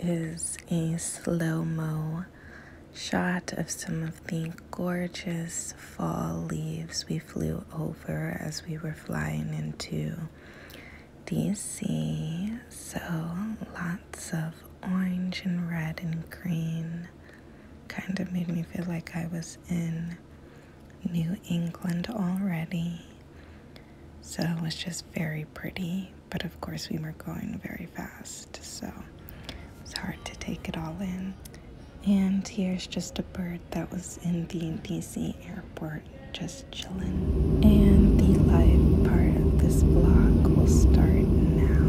is a slow-mo shot of some of the gorgeous fall leaves we flew over as we were flying into DC. So lots of orange and red and green. Kind of made me feel like I was in New England already. So it was just very pretty, but of course we were going very fast, so it was hard to take it all in. And here's just a bird that was in the DC airport, just chilling. And the live part of this vlog will start now.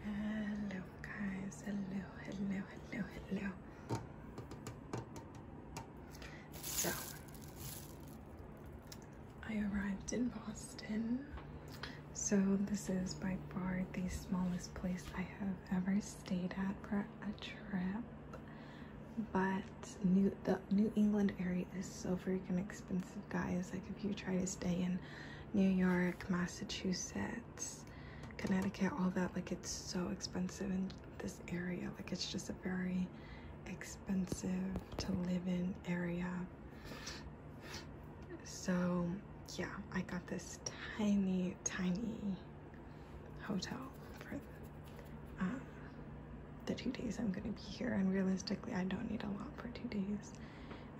Hello guys, hello. So, I arrived in Boston. So this is by far the smallest place I have ever stayed at for a trip. But the New England area is so freaking expensive, guys. Like if you try to stay in New York, Massachusetts, Connecticut, all that, like it's so expensive in this area. Like it's just a very expensive to live in area. So yeah, I got this tiny hotel for the 2 days I'm gonna be here, and realistically I don't need a lot for 2 days,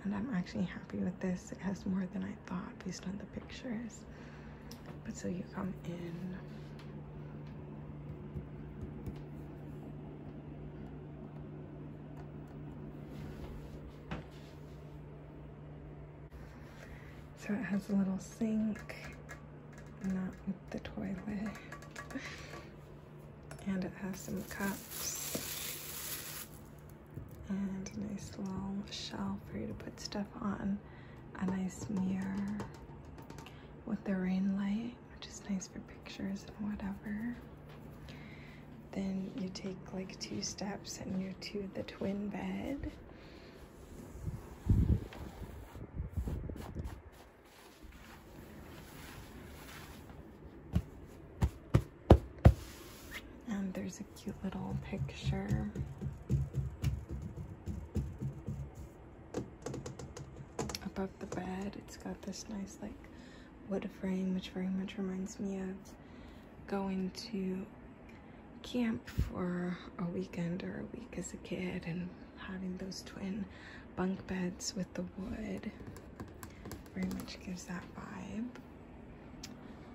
and I'm actually happy with this. It has more than I thought based on the pictures. But so you come in, so it has a little sink, not with the toilet, and it has some cups and a nice little shelf for you to put stuff on, a nice mirror with the rain light, which is nice for pictures and whatever. Then you take like 2 steps and you're to the twin bed. And there's a cute little picture. Above the bed, it's got this nice like wood frame, which very much reminds me of going to camp for a weekend or a week as a kid and having those twin bunk beds with the wood. Very much gives that vibe.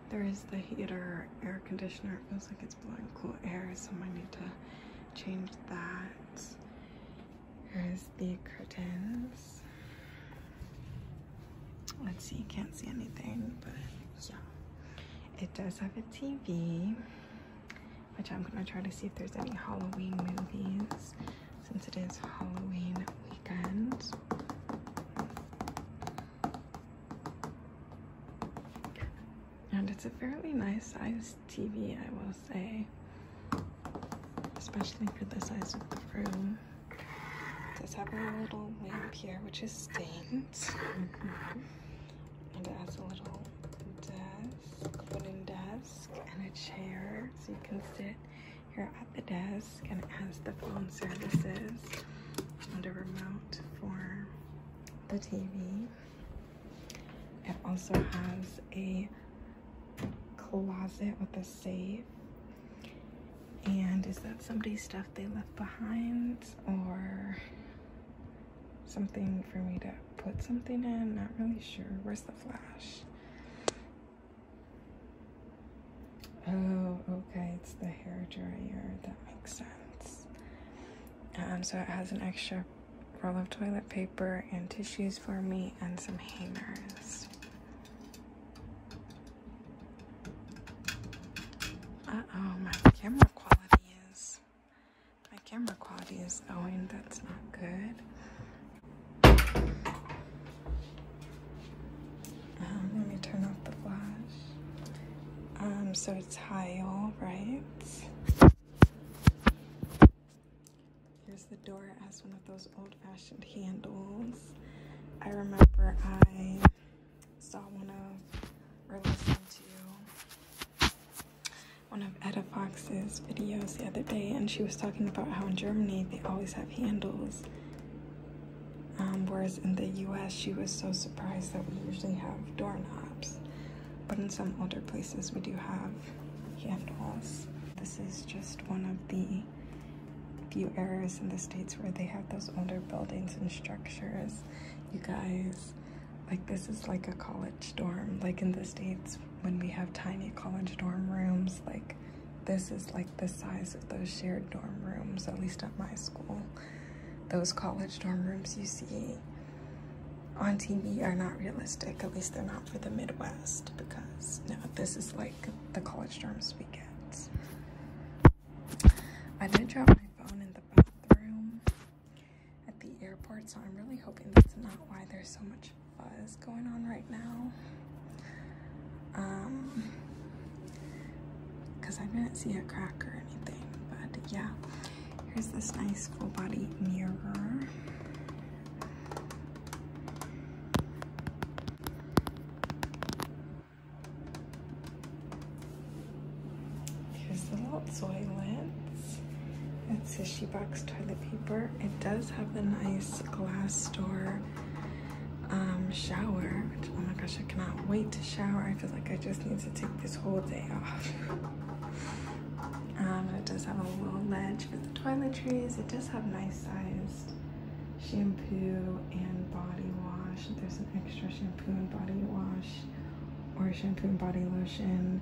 There is the heater, air conditioner. It feels like it's blowing cool air, so I might need to change that. Here's the curtains. Let's see, you can't see anything, but yeah. It does have a TV, which I'm gonna try to see if there's any Halloween movies, since it is Halloween weekend. And it's a fairly nice sized TV, I will say, especially for the size of the room. It does have a little lamp here, which is stained. And it has a little desk, wooden desk, and a chair, so you can sit here at the desk. And it has the phone services and a remote for the TV. It also has a closet with a safe. And is that somebody's stuff they left behind, or something for me to put something in? Not really sure. Where's the flash? Oh, okay, it's the hair dryer. That makes sense. So it has an extra roll of toilet paper and tissues for me, and some hangers. Uh-oh, my camera quality is going. That's not good. Let me turn off the flash. So it's tile, right? Here's the door. It has one of those old-fashioned handles. remember I saw or listened to one of Etta Fox's videos the other day, and she was talking about how in Germany they always have handles, whereas in the US she was so surprised that we usually have doorknobs, but in some older places we do have handles. This is just one of the few areas in the States where they have those older buildings and structures. You guys, like, this is like a college dorm. Like in the States, when we have tiny college dorm rooms, like this is like the size of those shared dorm rooms, at least at my school. Those college dorm rooms you see on TV are not realistic, at least they're not for the Midwest, because no, this is like the college dorms we get. I did drop my phone in the bathroom at the airport, so I'm really hoping that's not why there's so much buzz going on right now. Because I didn't see a crack or anything, but yeah. Here's this nice full body mirror. Here's the little toilets. It's tissue box toilet paper. It does have the nice glass door shower, which, oh my gosh, I cannot wait to shower. I feel like I just need to take this whole day off. It does have a little ledge for the toiletries. It does have nice sized shampoo and body wash. There's an extra shampoo and body wash or shampoo and body lotion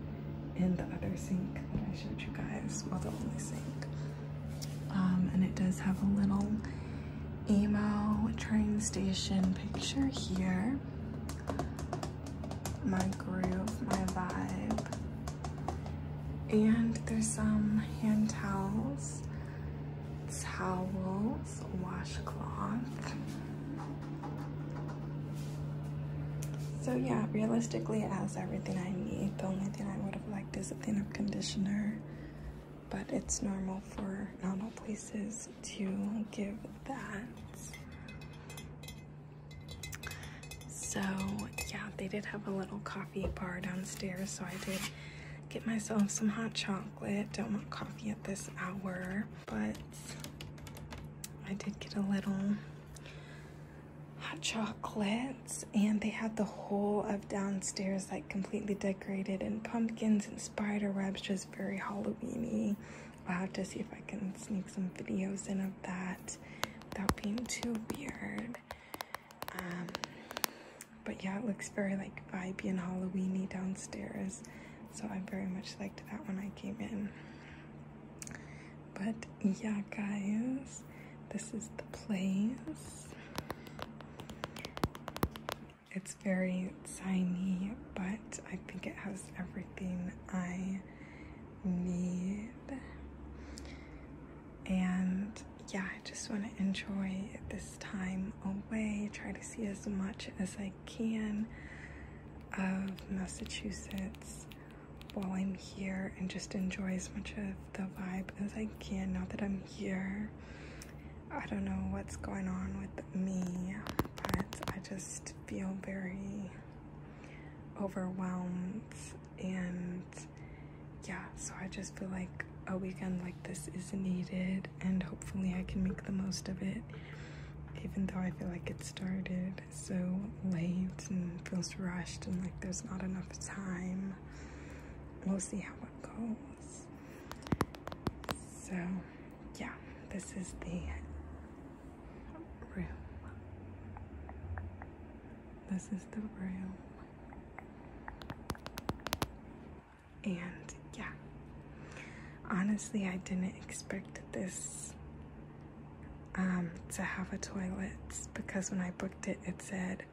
in the other sink that I showed you guys, well, the only sink. And it does have a little emo train station picture here. My groove, my vibe. And there's some hand towels, washcloth. So yeah, realistically it has everything I need. The only thing I would have liked is a thing of conditioner, but it's normal for not all places to give that. So yeah, they did have a little coffee bar downstairs, so I did get myself some hot chocolate. Don't want coffee at this hour, but I did get a little hot chocolate, and they had the whole of downstairs like completely decorated in pumpkins and spider webs, just very Halloween-y. I'll have to see if I can sneak some videos in of that without being too weird. But yeah, it looks very like vibey and Halloween-y downstairs, so I very much liked that when I came in. But yeah, guys, this is the place. It's very tiny, but I think it has everything I need. And yeah, I just want to enjoy this time away, try to see as much as I can of Massachusetts while I'm here, and just enjoy as much of the vibe as I can now that I'm here. I don't know what's going on with me, but I just feel very overwhelmed, and yeah, so I just feel like a weekend like this is needed, and hopefully I can make the most of it, even though I feel like it started so late and feels rushed and like there's not enough time. We'll see how it goes. So yeah, this is the room. This is the room. And yeah, honestly, I didn't expect this to have a toilet, because when I booked it, it said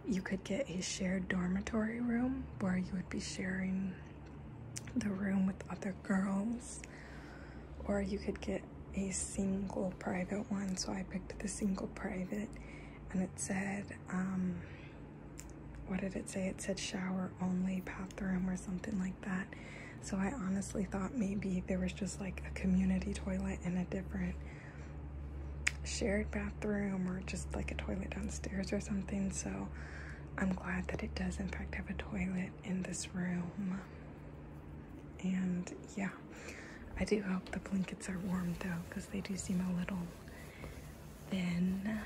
you could get a shared dormitory room where you would be sharing the room with other girls, or you could get a single private one. So I picked the single private, and it said what did it say? It said shower only bathroom or something like that. So I honestly thought maybe there was just like a community toilet in a different shared bathroom or just like a toilet downstairs or something, so I'm glad that it does in fact have a toilet in this room. And yeah, I do hope the blankets are warm though, because they do seem a little thin.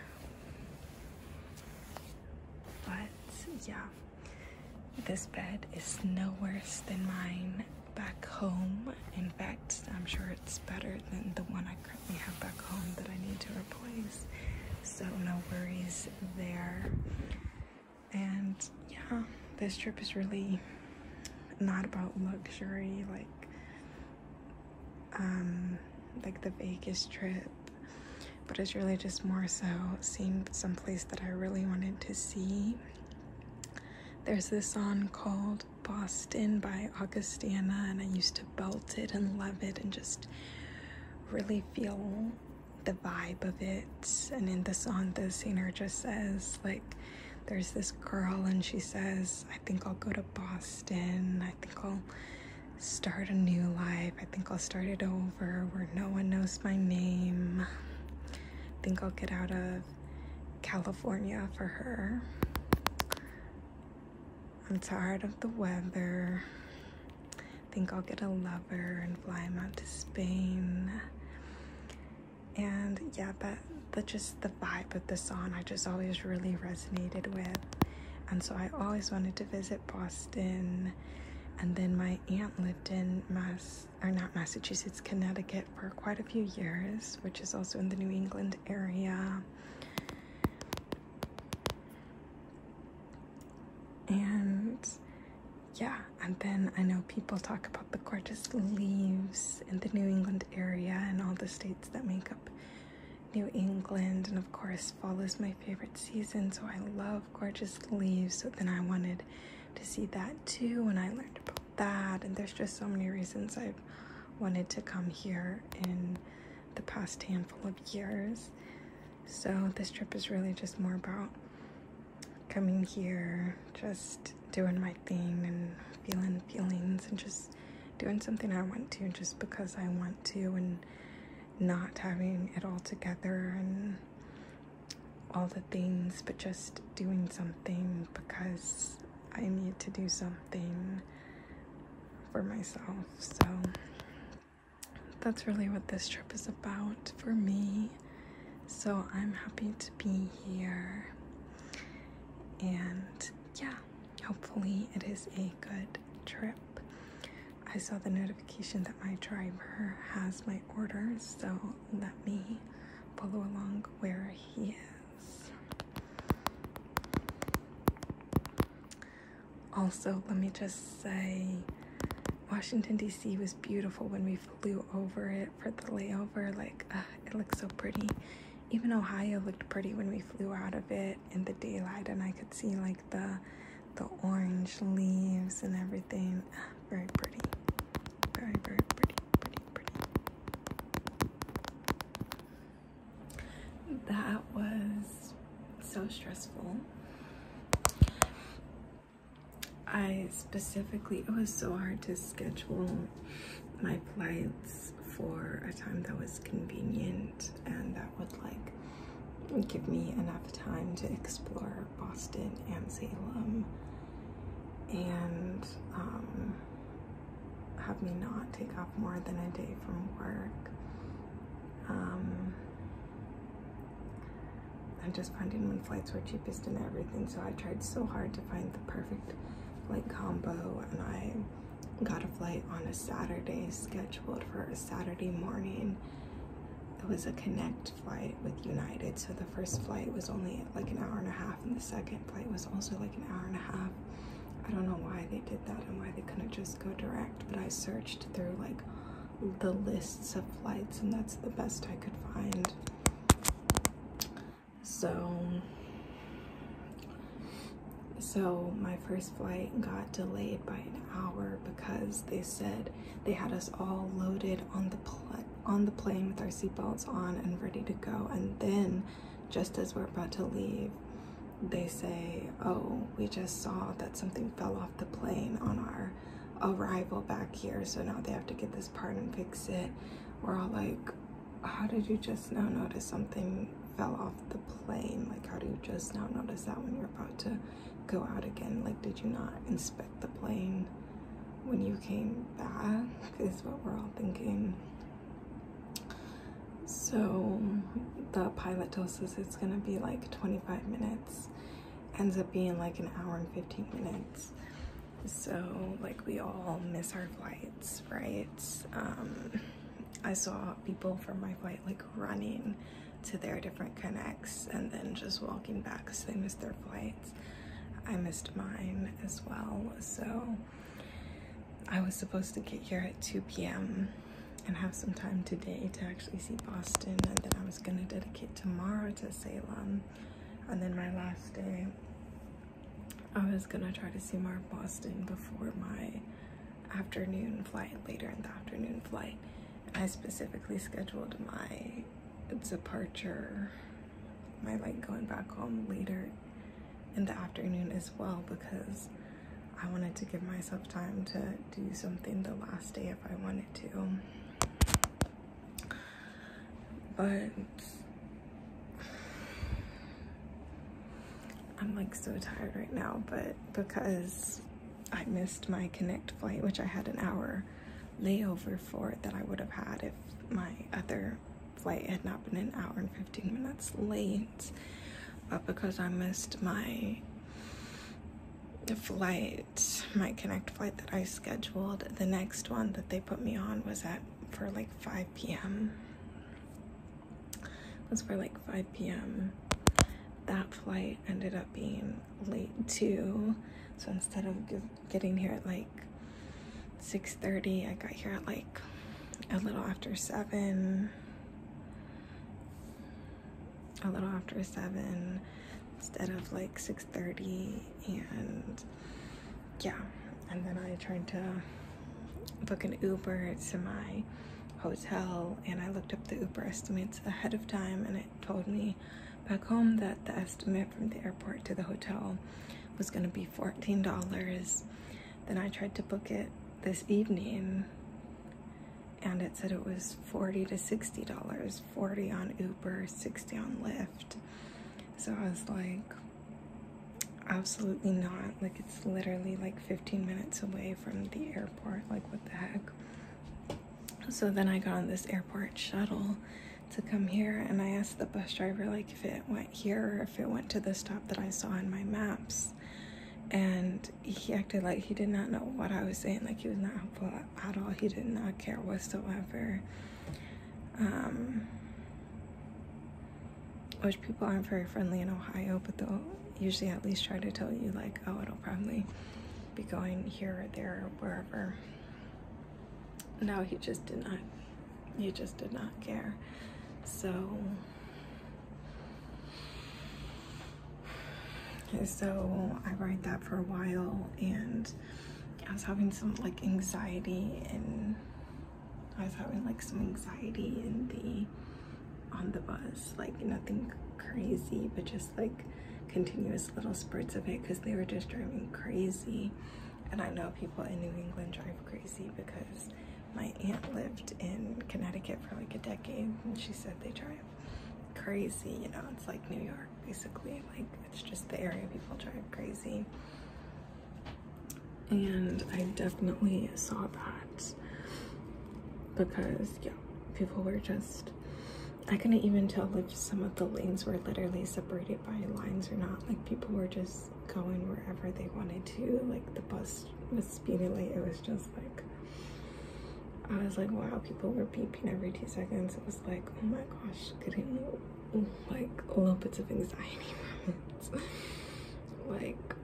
But yeah, this bed is no worse than mine back home. In fact, I'm sure it's better than the one I currently have back home that I need to replace. So no worries there. And yeah, this trip is really not about luxury like the Vegas trip, but it's really just more so seeing some place that I really wanted to see. There's this song called Boston by Augustana, and I used to belt it and love it and just really feel the vibe of it. And in the song, the singer just says, like, there's this girl and she says, I think I'll go to Boston, I think I'll start a new life, I think I'll start it over where no one knows my name, I think I'll get out of California for her. I'm tired of the weather, I think I'll get a lover and fly him out to Spain. And yeah, that just the vibe of the song I just always really resonated with. And so I always wanted to visit Boston. And then my aunt lived in Massachusetts, Connecticut for quite a few years, which is also in the New England area. And yeah, and then I know people talk about the gorgeous leaves in the New England area and all the states that make up New England. And of course, fall is my favorite season, so I love gorgeous leaves. So then I wanted to see that too, and I learned about that. And there's just so many reasons I've wanted to come here in the past handful of years. So this trip is really just more about coming here, just doing my thing and feeling feelings and just doing something I want to just because I want to, and not having it all together and all the things, but just doing something because I need to do something for myself. So that's really what this trip is about for me. So I'm happy to be here, and yeah, hopefully it is a good trip. I saw the notification that my driver has my orders, so let me follow along where he is. Also, let me just say, Washington, D.C. was beautiful when we flew over it for the layover. Like, it looked so pretty. Even Ohio looked pretty when we flew out of it in the daylight, and I could see like the orange leaves and everything. Very pretty. Very, very pretty, pretty. That was so stressful. It was so hard to schedule my flights for a time that was convenient and that would like give me enough time to explore Boston and Salem and have me not take off more than a day from work. And just finding when flights were cheapest and everything, so I tried so hard to find the perfect flight combo, and I got a flight on a Saturday scheduled for a Saturday morning. It was a connect flight with United, so the first flight was only like an hour and a half and the second flight was also like an hour and a half. I don't know why they did that and why they couldn't just go direct, but I searched through like the lists of flights and that's the best I could find. So my first flight got delayed by an hour because they said they had us all loaded on the plane with our seatbelts on and ready to go, and then just as we're about to leave, they say, oh, we just saw that something fell off the plane on our arrival back here, so now they have to get this part and fix it. We're all like, how did you just now notice something fell off the plane? Like, how do you just now notice that when you're about to go out again? Like, did you not inspect the plane when you came back? Is what we're all thinking. So the pilot tells us it's gonna be like 25 minutes, ends up being like an hour and 15 minutes. So like we all miss our flights, right? I saw people from my flight like running to their different connects and then just walking back because they missed their flights. I missed mine as well. So I was supposed to get here at 2 p.m. and have some time today to actually see Boston, and then I was gonna dedicate tomorrow to Salem, and then my last day I was gonna try to see more of Boston before my afternoon flight, later in the afternoon flight. I specifically scheduled my departure, my like going back home later in the afternoon as well, because I wanted to give myself time to do something the last day if I wanted to. But I'm like so tired right now, but because I missed my connect flight, which I had an hour layover for that I would have had if my other flight had not been an hour and 15 minutes late, but because I missed my flight, my connect flight that I scheduled, the next one that they put me on was for like 5 p.m. It was for like 5 p.m. That flight ended up being late too, so instead of getting here at like 6:30, I got here at like a little after 7 instead of like 6:30. And yeah, and then I tried to book an Uber to my hotel, and I looked up the Uber estimates ahead of time, and it told me back home that the estimate from the airport to the hotel was going to be $14. Then I tried to book it this evening and it said it was $40 to $60, 40 on Uber, 60 on Lyft. So I was like, absolutely not. Like, it's literally like 15 minutes away from the airport. Like, what the heck? So then I got on this airport shuttle to come here, and I asked the bus driver like if it went here or if it went to the stop that I saw in my maps, and he acted like he did not know what I was saying. Like, he was not helpful at all. He did not care whatsoever. Which people aren't very friendly in Ohio, but they'll usually at least try to tell you like, oh, it'll probably be going here or there or wherever. No, he just did not care. So I ride that for a while, and I was having some like anxiety, and I was having like some anxiety on the bus, like nothing crazy, but just like continuous little spurts of it, because they were just driving crazy. And I know people in New England drive crazy because my aunt lived in Connecticut for like a decade, and she said they drive crazy. You know, it's like New York basically. Like, it's just the area people drive crazy. And I definitely saw that, because yeah, people were just, I couldn't even tell if some of the lanes were literally separated by lines or not. Like, people were just going wherever they wanted to. Like, the bus was speeding late. It was just like, I was like, wow, people were beeping every 2 seconds. It was like, oh my gosh, getting like little bits of anxiety moments. Like,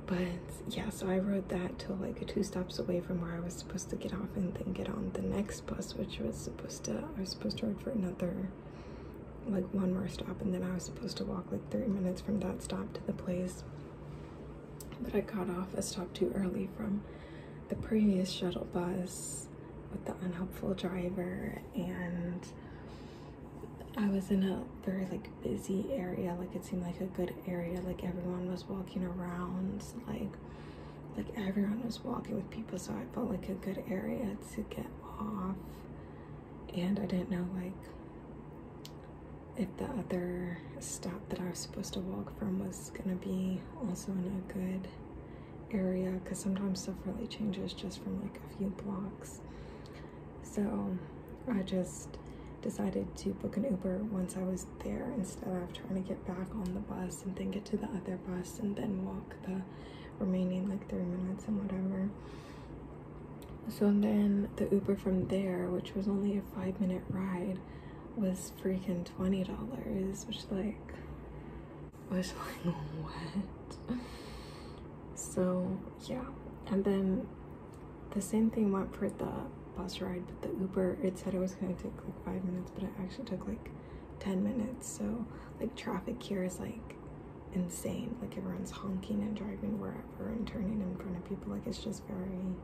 but yeah, so I rode that till like 2 stops away from where I was supposed to get off, and then get on the next bus, which was supposed to, I was supposed to ride for another, like 1 more stop, and then I was supposed to walk like 30 minutes from that stop to the place. But I got off a stop too early from the previous shuttle bus with the unhelpful driver, and I was in a very like busy area. Like, it seemed like a good area. Like, everyone was walking around, like everyone was walking with people, so I felt like a good area to get off. and I didn't know like if the other stop that I was supposed to walk from was gonna be also in a good area, because sometimes stuff really changes just from like a few blocks. So I just decided to book an Uber once I was there, instead of trying to get back on the bus and then get to the other bus and then walk the remaining like 3 minutes and whatever. So then the Uber from there, which was only a 5-minute ride, was freaking $20, which like was like what? So yeah, and then the same thing went for the bus ride, but the Uber, it said it was going to take like 5 minutes, but it actually took like 10 minutes. So like traffic here is like insane, like everyone's honking and driving wherever and turning in front of people, like it's just very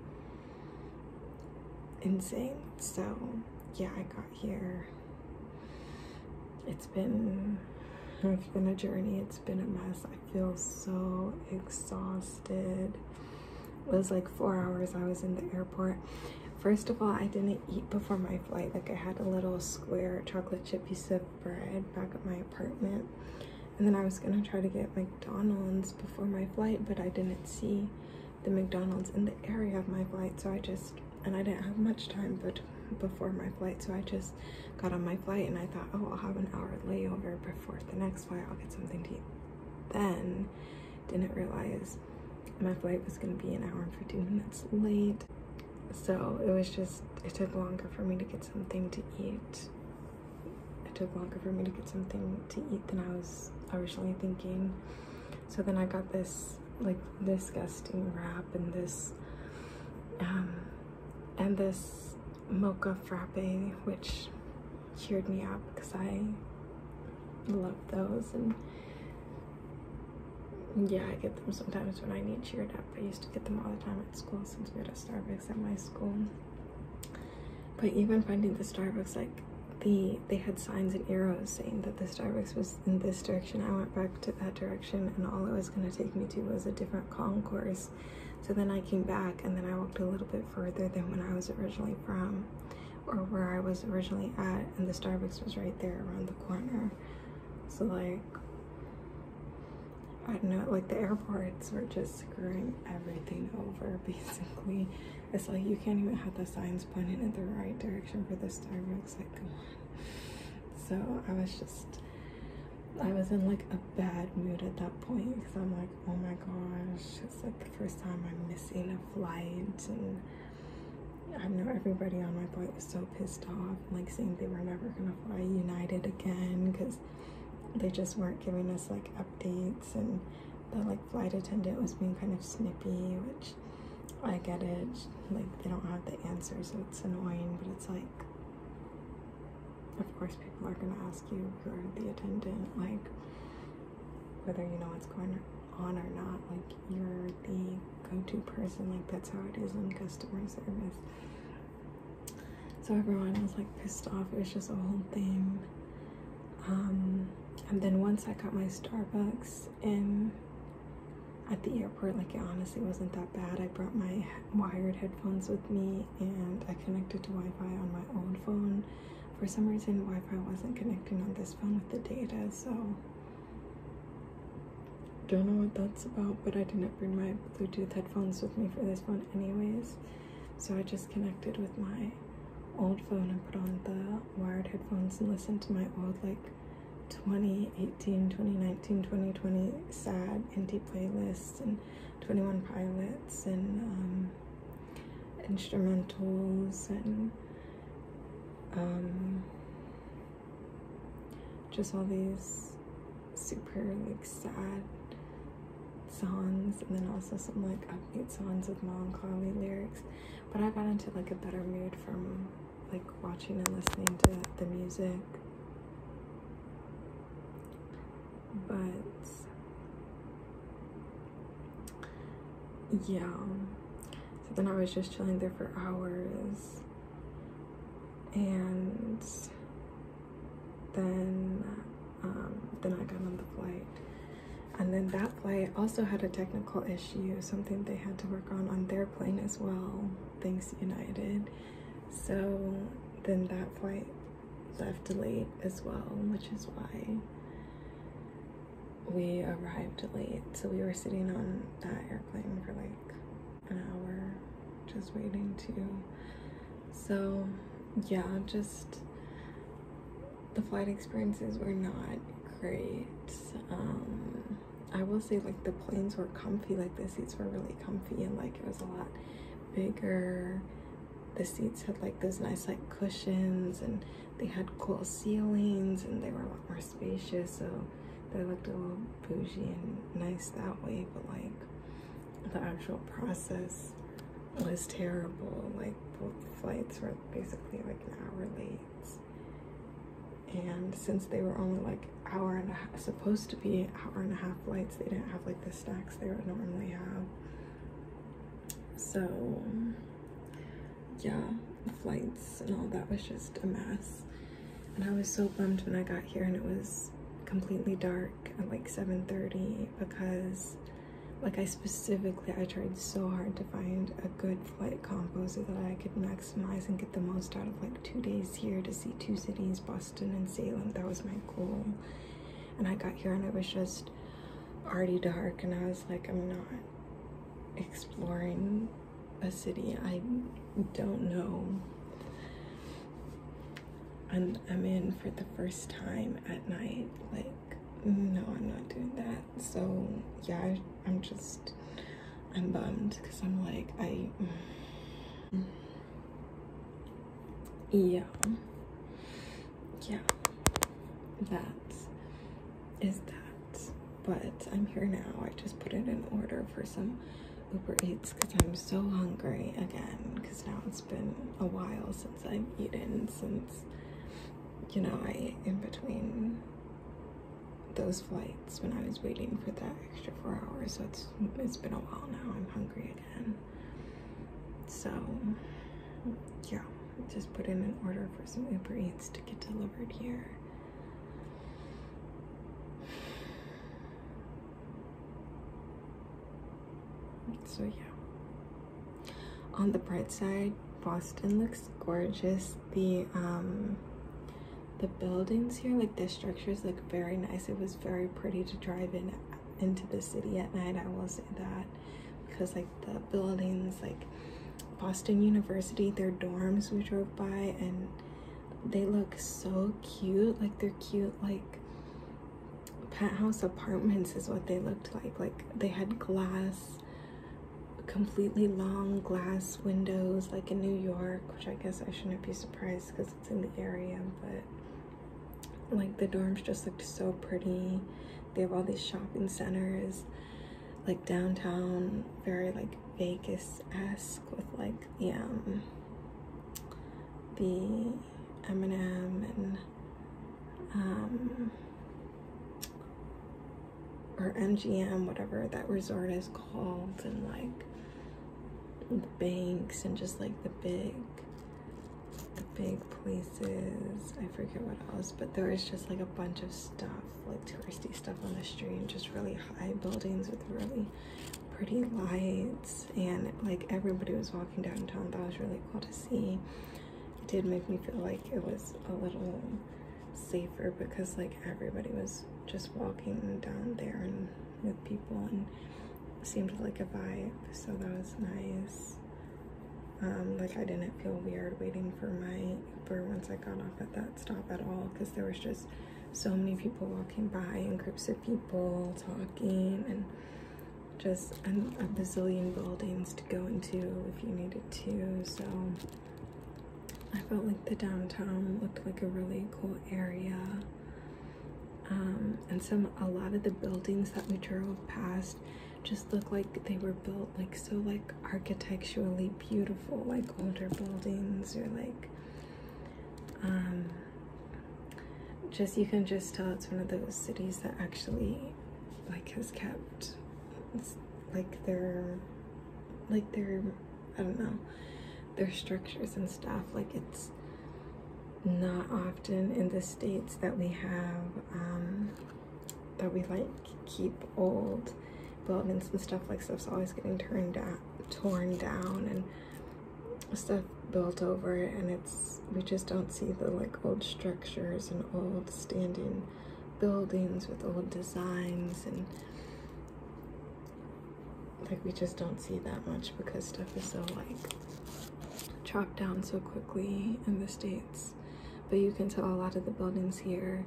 insane. So yeah, I got here. It's been a journey. It's been a mess. I feel so exhausted. It was like 4 hours I was in the airport. First of all, I didn't eat before my flight. Like I had a little square chocolate chip piece of bread back at my apartment, and then I was gonna try to get McDonald's before my flight, but I didn't see the McDonald's in the area of my flight, so I didn't have much time before my flight, so I just got on my flight and I thought, oh, I'll have an hour layover before the next flight, I'll get something to eat. Then didn't realize my flight was going to be an hour and 15 minutes late, so it took longer for me to get something to eat. It took longer for me to get something to eat than I was originally thinking. So then I got this like disgusting wrap and this mocha frappe, which cheered me up because I love those, and yeah, I get them sometimes when I need cheered up. I used to get them all the time at school since we had a Starbucks at my school. But even finding the Starbucks, like they had signs and arrows saying that the Starbucks was in this direction. I went back to that direction and all it was going to take me to was a different concourse. So then I came back and then I walked a little bit further than when I was originally from, or where I was originally at, and the Starbucks was right there around the corner. So like, I don't know, like the airports were just screwing everything over basically. It's like you can't even have the signs pointing in the right direction for the Starbucks, like come on. So I was in like a bad mood at that point because I'm like, oh my gosh, it's like the first time I'm missing a flight, and I know everybody on my flight was so pissed off, like saying they were never gonna fly United again because they just weren't giving us like updates, and the like flight attendant was being kind of snippy, which I get it, like they don't have the answer, so it's annoying, but it's like, of course people are gonna ask you who are the attendant, like whether you know what's going on or not, like you're the go-to person, like that's how it is in customer service. So everyone was like pissed off. It was just a whole thing. And then once I got my Starbucks in at the airport, like it honestly wasn't that bad. I brought my wired headphones with me and I connected to Wi-Fi on my old phone. For some reason Wi-Fi wasn't connecting on this phone with the data, so don't know what that's about, but I didn't bring my Bluetooth headphones with me for this one anyways, so I just connected with my old phone and put on the wired headphones and listened to my old like 2018, 2019, 2020 sad indie playlists and 21 Pilots and instrumentals and just all these super like sad songs, and then also some like upbeat songs with melancholy lyrics. But I got into like a better mood from like watching and listening to the music. But yeah, so then I was just chilling there for hours, and then I got on the flight, and then that flight also had a technical issue, something they had to work on their plane as well, thanks United. So then that flight left late as well, which is why we arrived late. So we were sitting on that airplane for like an hour just waiting to. So yeah, just the flight experiences were not great. I will say, like, the planes were comfy, like the seats were really comfy, and like it was a lot bigger. The seats had like those nice like cushions, and they had cool ceilings, and they were a lot more spacious, so they looked a little bougie and nice that way. But like the actual process was terrible. Like both flights were basically like an hour late, and since they were only like hour and a half, supposed to be hour and a half flights, they didn't have like the snacks they would normally have. So yeah, the flights and all that was just a mess, and I was so bummed when I got here and it was completely dark at like 7:30, because like I tried so hard to find a good flight combo so that I could maximize and get the most out of like 2 days here to see 2 cities, Boston and Salem. That was my goal. And I got here and it was just already dark, and I was like, I'm not exploring a city I don't know, and I'm in for the first time at night. Like, no, I'm not doing that. So yeah, I'm bummed, because I'm like, yeah, that is that. But I'm here now. I just put it in order for some Uber Eats because I'm so hungry again, because now it's been a while since I've eaten, since, you know, in between those flights when I was waiting for that extra 4 hours. So it's been a while now. I'm hungry again. So yeah, just put in an order for some Uber Eats to get delivered here. So yeah, on the bright side, Boston looks gorgeous. The buildings here, like the structures, look very nice. It was very pretty to drive into the city at night, I will say that, because like the buildings, like Boston University, their dorms we drove by, and they look so cute. Like they're cute, like penthouse apartments is what they looked like. Like they had glass, completely long glass windows, like in New York, which I guess I shouldn't be surprised because it's in the area. But like the dorms just looked so pretty. They have all these shopping centers like downtown, very like Vegas-esque, with like the M&M and or MGM, whatever that resort is called, and like the banks, and just like the big places. I forget what else, but there was just like a bunch of stuff, like touristy stuff on the street, and just really high buildings with really pretty lights, and like everybody was walking downtown. That was really cool to see. It did make me feel like it was a little safer, because like everybody was just walking down there and with people, and it seemed like a vibe, so that was nice. Like I didn't feel weird waiting for my Uber once I got off at that stop at all, because there was just so many people walking by, and groups of people talking, and just a bazillion buildings to go into if you needed to. So I felt like the downtown looked like a really cool area. And a lot of the buildings that we drove past just looked like they were built like so like architecturally beautiful, like older buildings, or like just, you can just tell it's one of those cities that actually like has kept like their I don't know, their structures and stuff. Like it's not often in the States that we have that we like keep old buildings and stuff. Like stuff's always getting torn down, and stuff built over it, and we just don't see the like old structures and old standing buildings with old designs, and like we just don't see that much because stuff is so like chopped down so quickly in the States. But you can tell a lot of the buildings here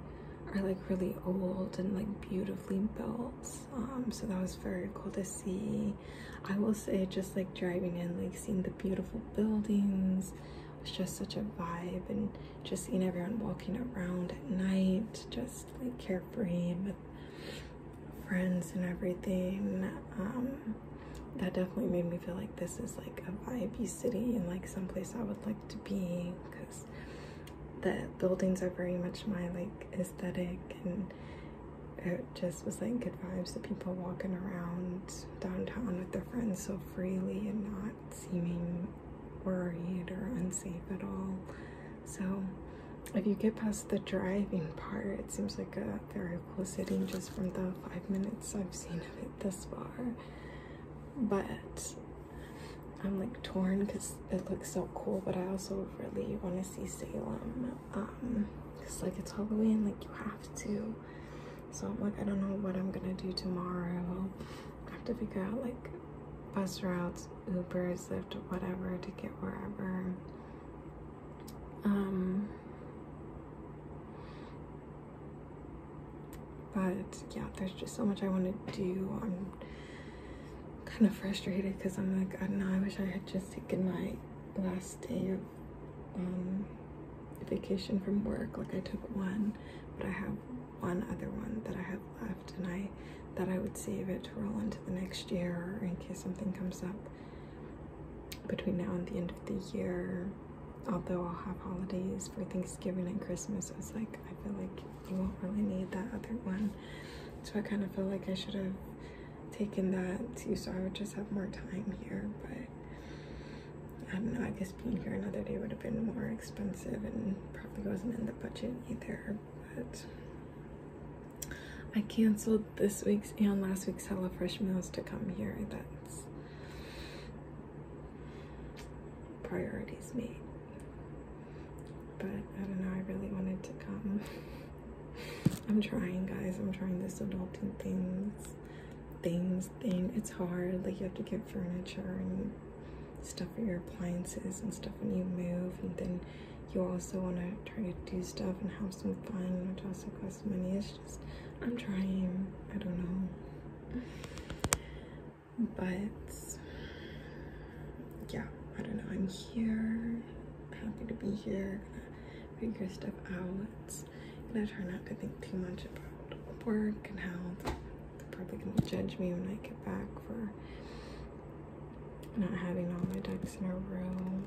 are like really old and like beautifully built. So that was very cool to see. I will say, just like driving in, like seeing the beautiful buildings was just such a vibe, and just seeing everyone walking around at night, just like carefree with friends and everything. That definitely made me feel like this is like a vibey city and like someplace I would like to be, because the buildings are very much my like aesthetic, and it just was like good vibes of people walking around downtown with their friends so freely and not seeming worried or unsafe at all. So if you get past the driving part, it seems like a very cool city just from the 5 minutes I've seen of it thus far. But I'm like torn because it looks so cool, but I also really want to see Salem, because like it's Halloween, like you have to. So I'm like, I don't know what I'm gonna do tomorrow. I have to figure out like bus routes, Ubers, Lyft, or whatever to get wherever. But yeah, there's just so much I want to do. I'm kind of frustrated because I'm like, I don't know, I wish I had just taken my last day of vacation from work. Like I took one, but I have one other one that I have left, and I thought I would save it to roll into the next year, or in case something comes up between now and the end of the year. Although I'll have holidays for Thanksgiving and Christmas, it's like I feel like you won't really need that other one. So I kind of feel like I should have taken that too, so I would just have more time here. But I don't know, I guess being here another day would have been more expensive and probably wasn't in the budget either. But I canceled this week's and last week's HelloFresh meals to come here. That's priorities made. But I don't know, I really wanted to come. I'm trying, guys. I'm trying this adulting thing. It's hard. Like you have to get furniture and stuff for your appliances and stuff when you move, and then you also want to try to do stuff and have some fun, which also costs money. It's just, I'm trying. I don't know. But yeah, I don't know. I'm here. Happy to be here. Gonna figure stuff out. Gonna try not to think too much about work and how they're probably gonna judge me when I get back for not having all my ducks in a row.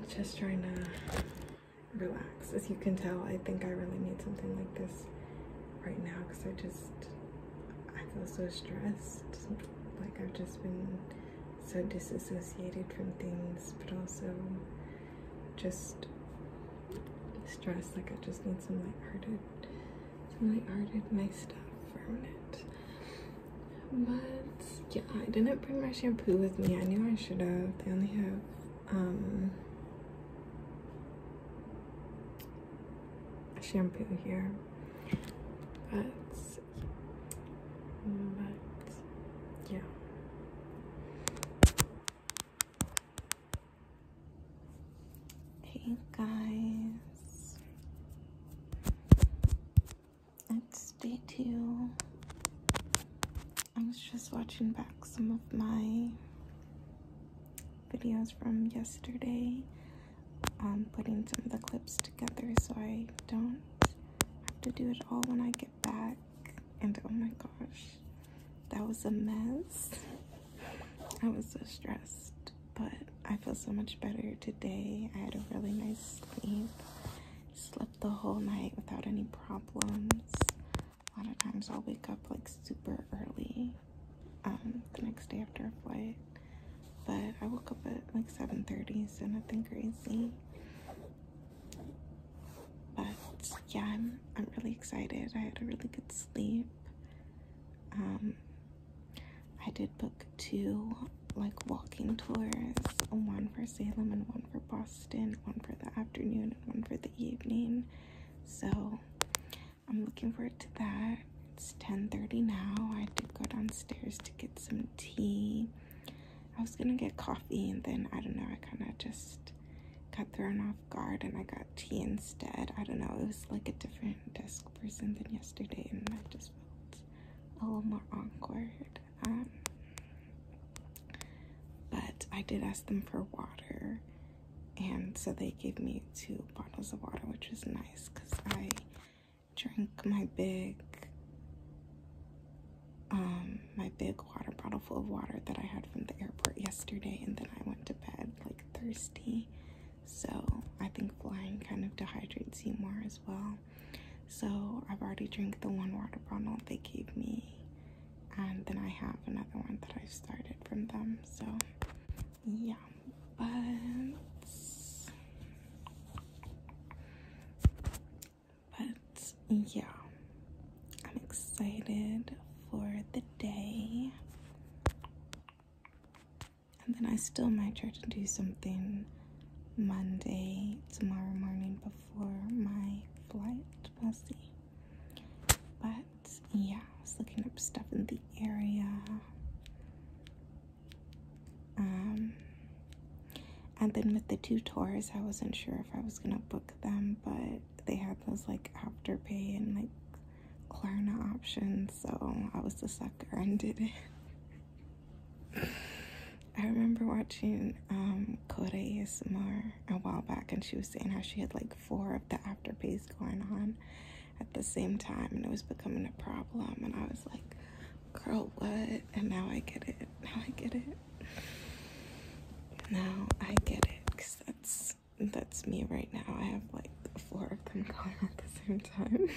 Just trying to relax. As you can tell, I think I really need something like this right now, because I feel so stressed. Like I've just been so disassociated from things, but also just stressed. Like I just need some lighthearted, nice stuff for a minute. But yeah, I didn't bring my shampoo with me. I knew I should have. They only have shampoo here, but yeah. Hey guys, it's day 2. I was just watching back some of my videos from yesterday, putting some of the clips together so I don't have to do it all when I get back. And oh my gosh, that was a mess. I was so stressed, but I feel so much better today. I had a really nice sleep. Slept the whole night without any problems. A lot of times I'll wake up like super early the next day after a flight, but I woke up at like 7:30, so nothing crazy. But yeah, I'm really excited. I had a really good sleep. I did book 2 like walking tours, one for Salem and one for Boston, one for the afternoon and one for the evening. So I'm looking forward to that. It's 10:30 now. I did go downstairs to get some tea. I was gonna get coffee, and then I don't know, I kind of just got thrown off guard and I got tea instead. I don't know, it was like a different desk person than yesterday, and I just felt a little more awkward. But I did ask them for water, and so they gave me 2 bottles of water, which was nice because I drank my big water bottle full of water that I had from the airport yesterday, and then I went to bed like thirsty. So I think flying kind of dehydrates you more as well. So I've already drank the 1 water bottle they gave me, and then I have another one that I started from them. So yeah, but yeah, I'm excited for the day. And then I still might try to do something Monday, tomorrow morning, before my flight. We'll see. But yeah, I was looking up stuff in the area. And then with the 2 tours, I wasn't sure if I was gonna book them, but they had those like Afterpay and like Klarna options, so I was the sucker and did it. I remember watching chileee ASMR a while back, and she was saying how she had like 4 of the Afterpays going on at the same time, and it was becoming a problem, and I was like, girl, what? And now I get it. Now I get it. Now I get it, because that's me right now. I have like 4 of them going at the same time.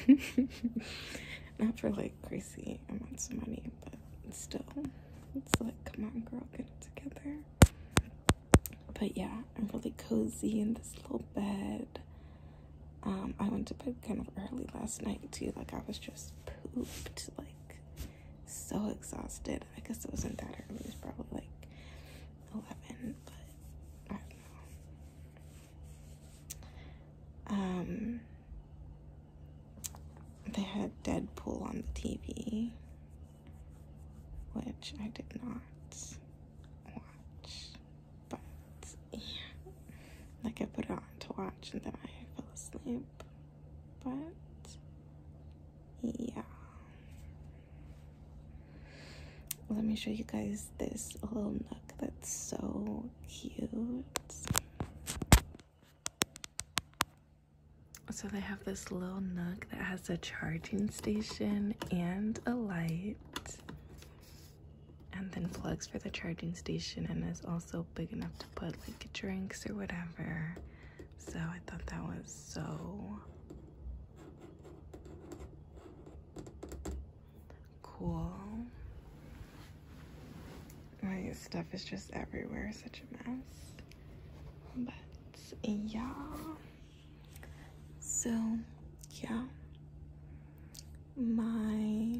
Not for like crazy amounts of money, but still, it's like, come on girl, get it together. But yeah, I'm really cozy in this little bed. I went to bed kind of early last night too. Like I was just pooped, like so exhausted. I guess it wasn't that early, it was probably like 11, but I don't know. They had Deadpool on the TV, which I did not watch, but yeah, like I put it on to watch and then I fell asleep. But yeah, let me show you guys this little nook that's so cute. So they have this little nook that has a charging station and a light, and then plugs for the charging station, and is also big enough to put like drinks or whatever. So I thought that was so cool. My stuff is just everywhere, such a mess. But yeah. So yeah, my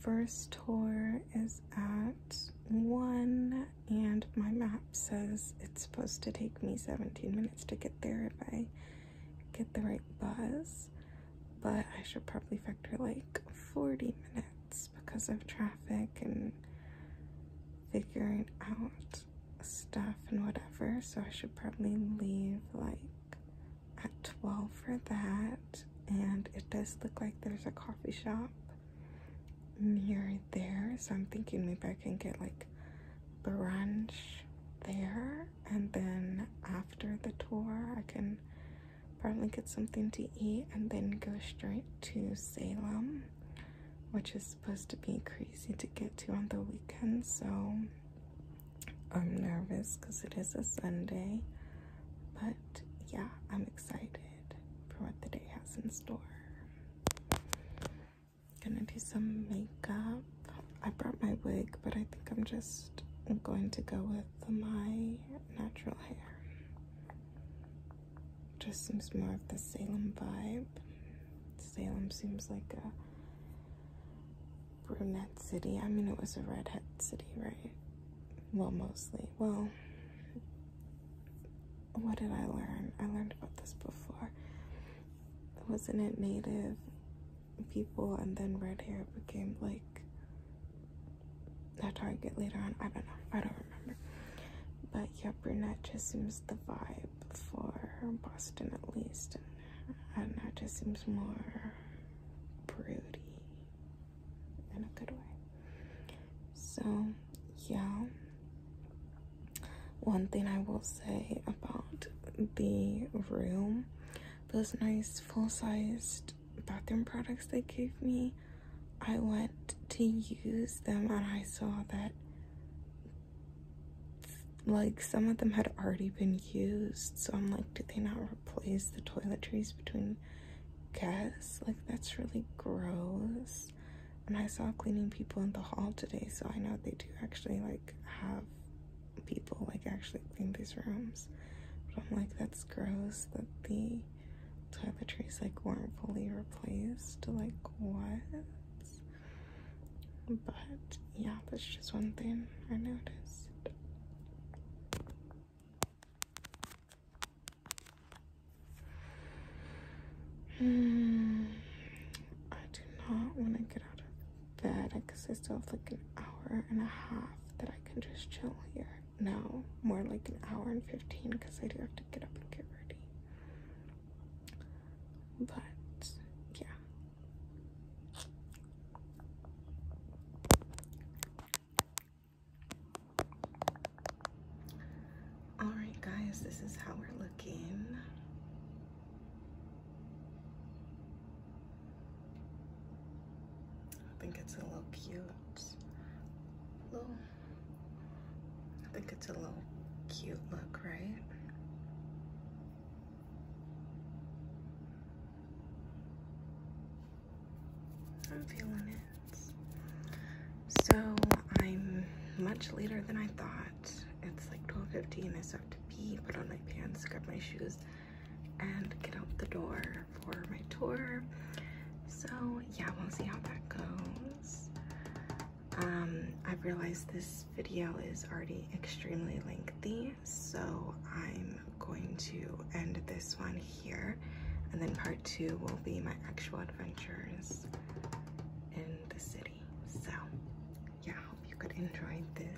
first tour is at 1, and my map says it's supposed to take me 17 minutes to get there if I get the right bus, but I should probably factor like 40 minutes because of traffic and figuring out stuff and whatever. So I should probably leave like at 12 for that. And it does look like there's a coffee shop near there, so I'm thinking maybe I can get like brunch there, and then after the tour I can probably get something to eat and then go straight to Salem, which is supposed to be crazy to get to on the weekend. So I'm nervous because it is a Sunday, but yeah, I'm excited for what the day has in store. Gonna do some makeup. I brought my wig, but I think I'm just going to go with my natural hair just seems more of the Salem vibe. Salem seems like a brunette city. I mean, it was a redhead city, right? Well, mostly. Well, what did I learn? I learned about this before. Wasn't it native people and then red hair became like a target later on? I don't know. I don't remember. But yeah, brunette just seems the vibe for Boston at least. And that just seems more broody in a good way. So yeah. One thing I will say about the room, those nice full-sized bathroom products they gave me, I went to use them and I saw that like some of them had already been used. So I'm like, did they not replace the toiletries between guests? Like, that's really gross. And I saw cleaning people in the hall today, so I know they do actually like have people like actually clean these rooms. But I'm like, that's gross that the toiletries like weren't fully replaced. Like, what? But yeah, that's just one thing I noticed. I do not want to get out of bed because I still have like an hour and a half that I can just chill here. No, more like an hour and 15 because I do have to get up and get ready. But yeah. Alright guys, this is how we're looking. I think it's a little cute. I think it's a little cute look, right? I'm feeling it. So I'm much later than I thought. It's like 12:15. I still have to pee, put on my pants, grab my shoes, and get out the door for my tour. So yeah, we'll see how that goes. I've realized this video is already extremely lengthy, so I'm going to end this one here, and then part 2 will be my actual adventures in the city. So yeah, I hope you could enjoy this